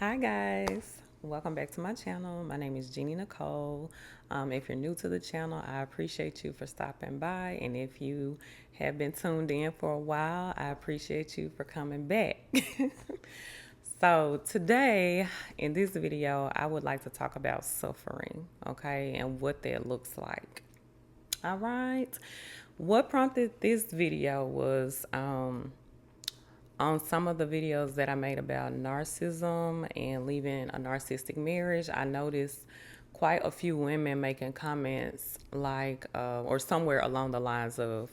Hi guys, welcome back to my channel. My name is Jeannie Nicole. If you're new to the channel, I appreciate you for stopping by, and if you have been tuned in for a while, I appreciate you for coming back. So today in this video, I would like to talk about suffering, okay, and what that looks like. All right. What prompted this video was on some of the videos that I made about narcissism and leaving a narcissistic marriage. I noticed quite a few women making comments like, or somewhere along the lines of,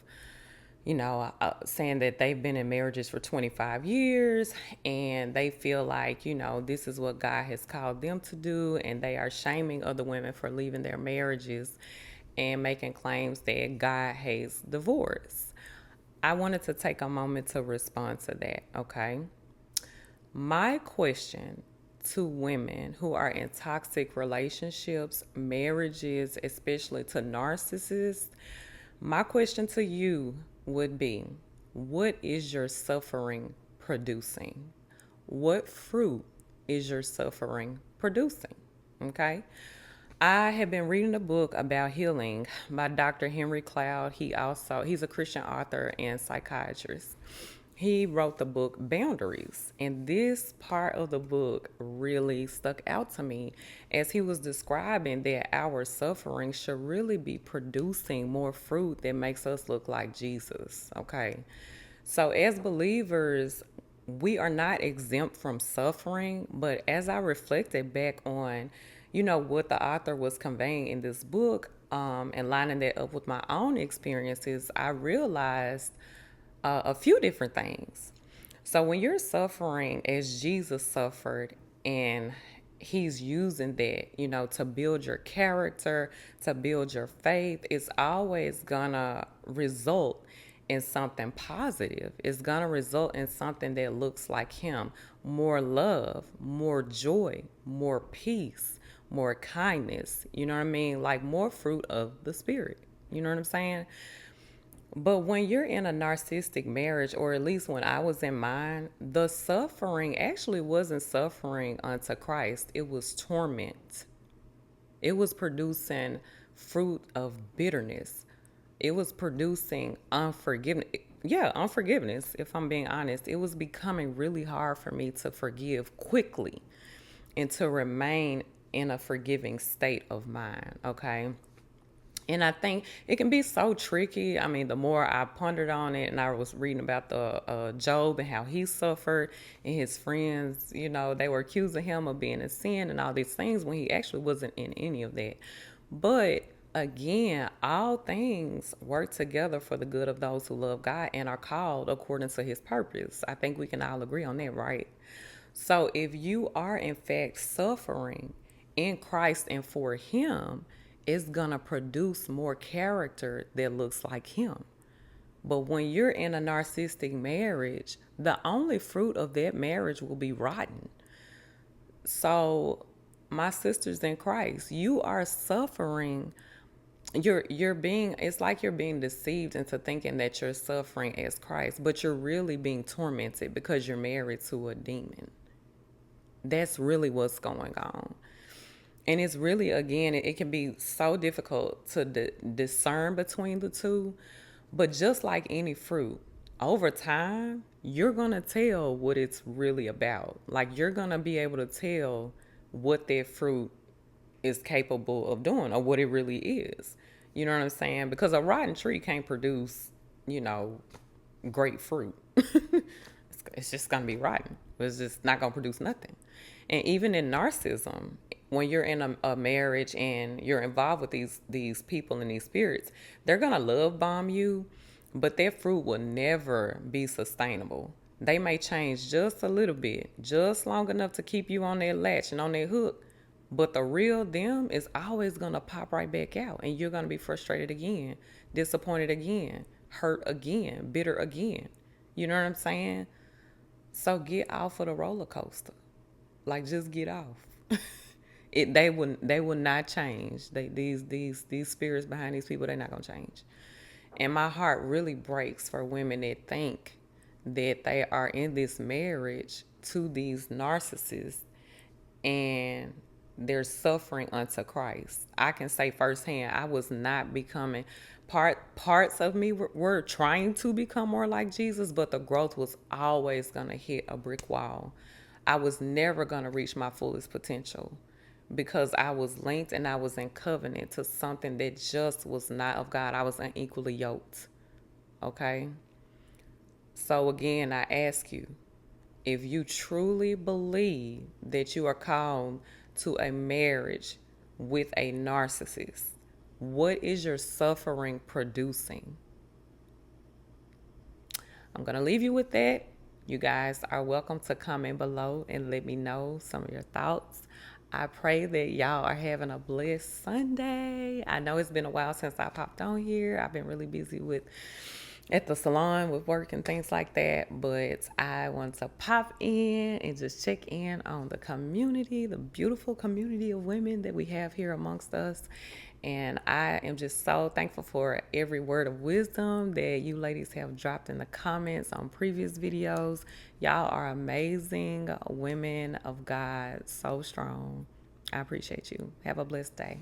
saying that they've been in marriages for 25 years and they feel like, this is what God has called them to do, and they are shaming other women for leaving their marriages and making claims that God hates divorce. I wanted to take a moment to respond to that, okay? My question to women who are in toxic relationships, marriages, especially to narcissists, my question to you would be, what is your suffering producing? What fruit is your suffering producing? Okay. I have been reading a book about healing by Dr. Henry Cloud. He's a Christian author and psychiatrist. He wrote the book Boundaries, and this part of the book really stuck out to me as he was describing that our suffering should really be producing more fruit that makes us look like Jesus. Okay. So, as believers, we are not exempt from suffering, but as I reflected back on, what the author was conveying in this book, and lining that up with my own experiences, I realized a few different things. So when you're suffering as Jesus suffered, and he's using that, to build your character, to build your faith, it's always gonna result in something positive. It's gonna result in something that looks like him: more love, more joy, more peace, more kindness. You know what I mean? Like more fruit of the spirit. You know what I'm saying? But when you're in a narcissistic marriage, or at least when I was in mine, the suffering actually wasn't suffering unto Christ. It was torment. It was producing fruit of bitterness. It was producing unforgiveness. Yeah, unforgiveness, if I'm being honest. It was becoming really hard for me to forgive quickly and to remain in a forgiving state of mind, okay? And I think it can be so tricky. I mean, the more I pondered on it, and I was reading about the Job and how he suffered, and his friends, they were accusing him of being in sin and all these things when he actually wasn't in any of that. But again, all things work together for the good of those who love God and are called according to his purpose. I think we can all agree on that, right? So if you are in fact suffering in Christ and for him, it's gonna produce more character that looks like him. But when you're in a narcissistic marriage, the only fruit of that marriage will be rotten. So, my sisters in Christ, you are suffering. You're being, it's like you're being deceived into thinking that you're suffering as Christ, but you're really being tormented because you're married to a demon. That's really what's going on. And it's really, again, it can be so difficult to discern between the two. But just like any fruit, over time, you're going to tell what it's really about. Like, you're going to be able to tell what that fruit is capable of doing, or what it really is. You know what I'm saying? Because a rotten tree can't produce, you know, great fruit. It's just gonna be rotten. It's just not gonna produce nothing. And even in narcissism, when you're in a marriage and you're involved with these people and these spirits, they're gonna love bomb you, but their fruit will never be sustainable. They may change just a little bit, just long enough to keep you on their latch and on their hook, but the real them is always gonna pop right back out, and you're gonna be frustrated again, disappointed again, hurt again, bitter again. You know what I'm saying? So get off of the roller coaster. Like, just get off. They will not change. These spirits behind these people, they're not gonna change. And my heart really breaks for women that think that they are in this marriage to these narcissists, and they're suffering unto Christ. I can say firsthand, I was not becoming parts of me were trying to become more like Jesus, but the growth was always going to hit a brick wall. I was never going to reach my fullest potential because I was linked and I was in covenant to something that just was not of God. I was unequally yoked. Okay? So again, I ask you, if you truly believe that you are called to a marriage with a narcissist, what is your suffering producing? I'm going to leave you with that. You guys are welcome to comment below and let me know some of your thoughts. I pray that y'all are having a blessed Sunday. I know it's been a while since I popped on here. I've been really busy with at the salon with work and things like that, but I want to pop in and just check in on the community, the beautiful community of women that we have here amongst us. And I am just so thankful for every word of wisdom that you ladies have dropped in the comments on previous videos. Y'all are amazing women of God, so strong. I appreciate you. Have a blessed day.